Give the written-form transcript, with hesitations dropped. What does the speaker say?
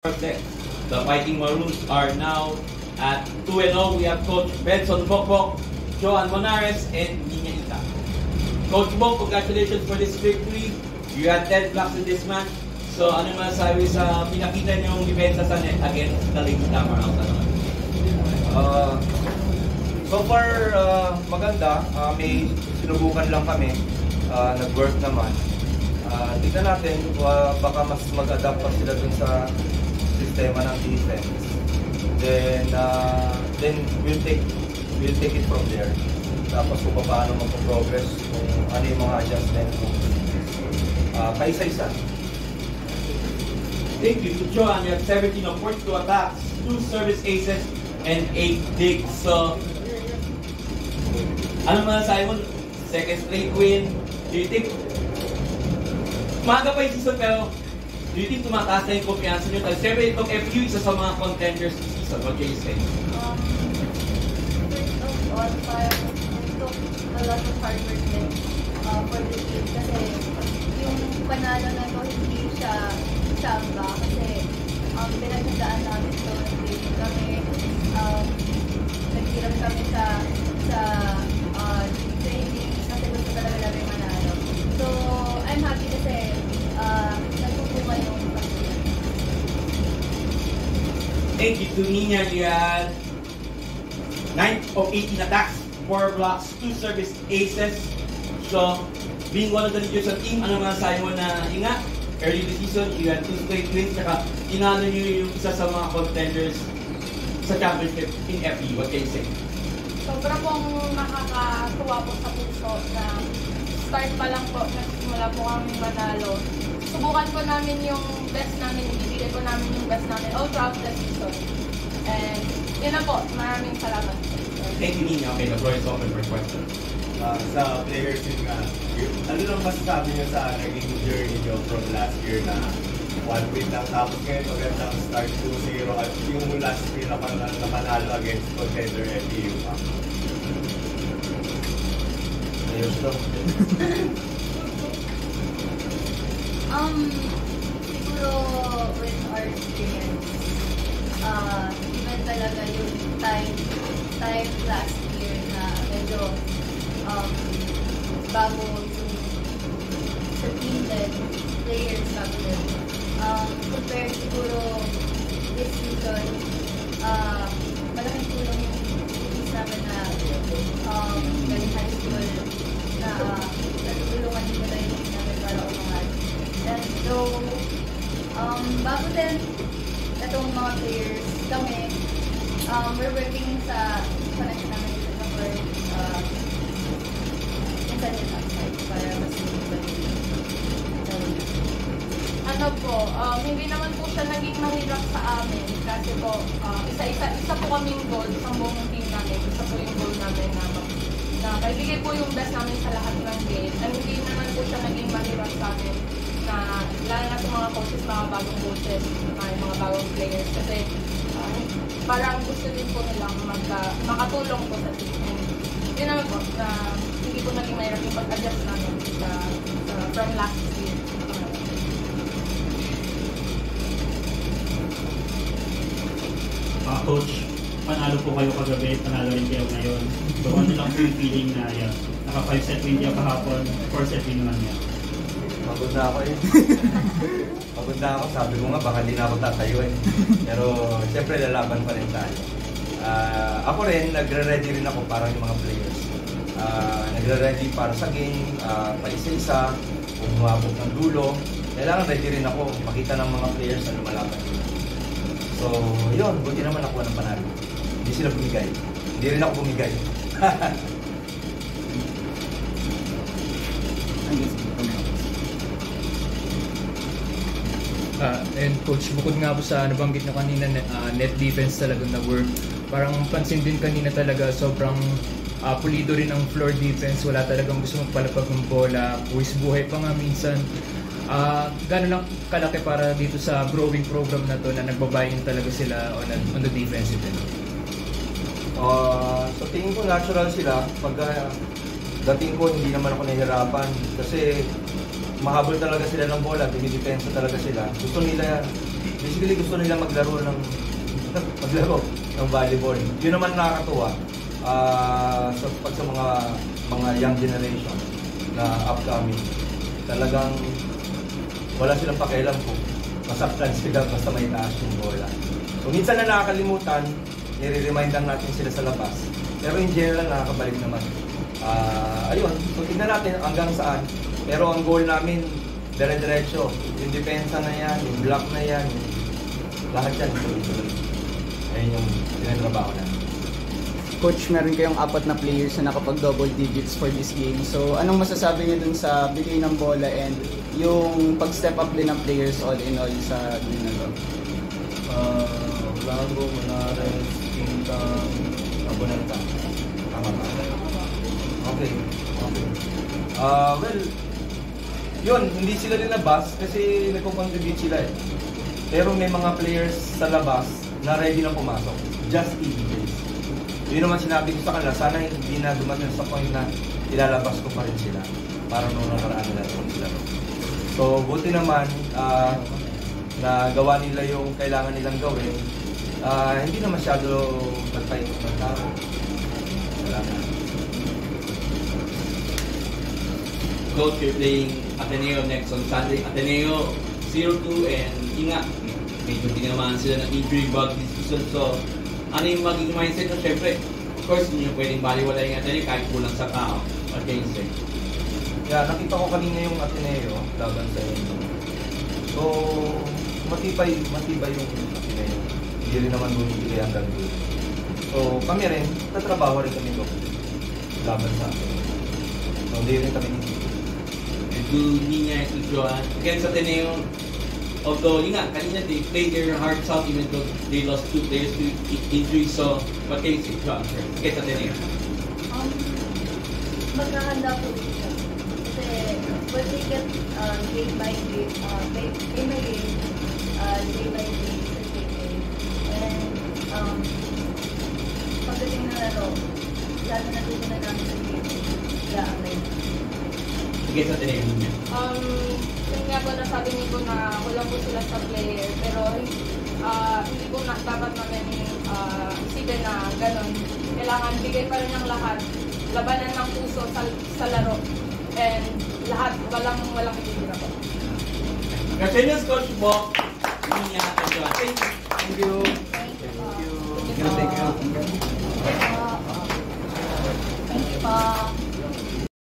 The Fighting Maroons are now at 2-0. We have Coach Benson Bokbok, Joan Monares, and Nina Ita. Coach Bok, congratulations for this victory. You had 10 blocks in this match. So ano masasabi sa pinakita niyong depensa sa net against the Lady Tamaraw? So far, maganda. May sinubukan lang kami. Nag-work naman. Tignan natin, baka mas mag-adapt pa sila dun sa sistema ng defense. Then we'll take it from there. Tapos kung paano mag-progress, kung ano yung mga adjustment mo. Kaisa-isa. Thank you. To Joan, you have 17 of 42 attacks, 2 service aces, and 8 digs. So, ano masasabi mo? Second straight win. Do you think maaga pa yung season, pero do you think tumataas na yung kumpiyansa nyo? Kasi siyempre itong FU, isa sa mga contenders this season. What can you say? First of all, it took a lot of hard work for this team. Kasi yung panalo na ito, hindi siya samba. Kasi pinagdadaan namin ito. Nag-training kami. Naghirap kami sa training. Kasi gusto talaga namin manalo. So, I'm happy kasi nagpupunga yung pagkakas. Thank you to Nina. You had 9 of 18 attacks, 4 blocks, 2 service aces. So, being one of the leaders sa team, ano masasabi mo na ingat? Early this season, you had 2 straight wins, saka tinalo nyo yung isa sa mga contenders sa championship in FE. What can you say? Sobra pong nakakatuwa po sa puso na start pa lang po, nagsimula po kami manalo. Subukan po namin yung best namin, ibibigay po namin yung best namin all throughout the season. And yun na po, maraming salamat. Thank you, Nina. Okay, the floor is open for questions. Sa players yun nga, ano lang masasabi nyo sa naging journey nyo from last year na 1 win lang, tapos ngayon magandang start 2-0 at yung last year na panalo against contender FEU pa? Ayos lang. Siguro with our experience, even talaga yung time last year na medyo bago yung sa team din, players bago din. Compared siguro this season, malaking tulong yung teams namin na galing high school na natutulungan din nila yung team namin para umangat. And so, bago din itong mga players kami, we're working sa connection namin sa number inside and outside para mas Ano po, hindi naman po siya naging mahirap sa amin kasi po, isa po kaming goal, isang buong team namin, isa po yung goal namin na maibigay po yung best namin sa lahat ng game. And hindi naman po siya naging mahirap sa amin na lalo na sa mga coaches, mga bagong coaches, mga bagong players kasi parang gusto din po nilang makatulong po sa team. And yun naman po, hindi po naging mahirap yung pag-adjust namin from last year. Coach, panalo po kayo kagabi, panalo rin kayo ngayon. So ano lang po yung feeling na yan? Naka 5 set win niya kahapon, 4 set win naman niya. Pagod na ako eh. Pagod na ako, sabi mo nga baka di na ako tatayo eh. Pero siyempre lalaban pa rin tayo. Ako rin, nagre-ready rin ako para yung mga players. Nagre-ready para sa game, pa isa-isa, kung humabot ng dulo. Kailangan ready rin ako, makita ng mga players na lumalaban. So, yun, buti naman ako ng panalo. Hindi sila bumigay. Hindi rin ako bumigay. And coach, bukod nga po sa nabanggit na kanina, net defense talaga na work. Parang pansin din kanina talaga, sobrang pulido rin ang floor defense. Wala talagang gusto magpalapag ng bola. Buwis buhay pa nga minsan. Gano'n lang kalaki para dito sa growing program na to na nagbabayin talaga sila on the defensive end? So tingin ko natural sila. Pag dating ko hindi naman ako nahihirapan kasi mahabol talaga sila ng bola, dumidepensa talaga sila. Gusto nila Basically, gusto nila maglaro ng volleyball. Yun naman nakakatuwa sa mga young generation na upcoming. Talagang wala silang pakialam kung masaktan sila basta may taas yung bola. So minsan na nakakalimutan, nire-remind lang natin sila sa labas. Pero in general, nakakabalik naman. Ayun, so tignan natin hanggang saan. Pero ang goal namin, dire-diretso. Yung depensa na yan, yung block na yan, lahat yan, tuloy-tuloy. Ayun yung tinatrabaho namin. Coach, meron kayong 4 na players na nakapag-double digits for this game. So, anong masasabi niyo dun sa bigay ng bola and yung pag-step up din ng players all in all sa game na to? Blanco, Manares, Quintang, Abonenta. Tama ba? Okay. Well, yun, hindi sila nilabas kasi nagko-contribute sila eh. Pero may mga players sa labas na ready na pumasok. Just easy days. Yun naman sinabi ko sa kanila, sana hindi na dumating sa point na ilalabas ko pa rin sila para nung nakaraan nila sila. So, buti naman na gawa nila yung kailangan nilang gawin. Hindi na masyado nagpahinto ng tao. Salamat. Coach, you're playing Ateneo next on Sunday. Ateneo 0-2 and Inga. Medyo tinamaan sila ng injury bug this season. So, ano yung magiging mindset nyo? Siyempre, of course, hindi nyo pwedeng baliwala yung Ateneo kahit kulang sa tao. What can you say? Yeah, nakita ko kanina yung Ateneo laban sa inyo. So, matibay yung Ateneo. Hindi rin naman bumibili hanggang doon. So, kami rin, tatrabaho rin kami doon laban sa Ateneo. So, hindi rin kami dito. Hindi niya itutuan. Against Ateneo, although, yun nga, kanina they played their hearts out even though they lost 2 players to injury. So, what can you say? Against Ateneo? Magkakanda po rin siya. Kasi, when we get game by game, day by game, and pagdating na laro, lalo natutunan namin sa game, i-apply. Against Ateneo, yun niya. Yung nga po nasabi niyo po na kulang po sila sa player, pero hindi po dapat namin isipin na gano'n. Kailangan bigay pa rin ng lahat, labanan ng puso sa laro, and lahat, walang ititira po. Congratulations, Coach Bo. Hindi niya natin. Thank you. Thank you. Thank you po.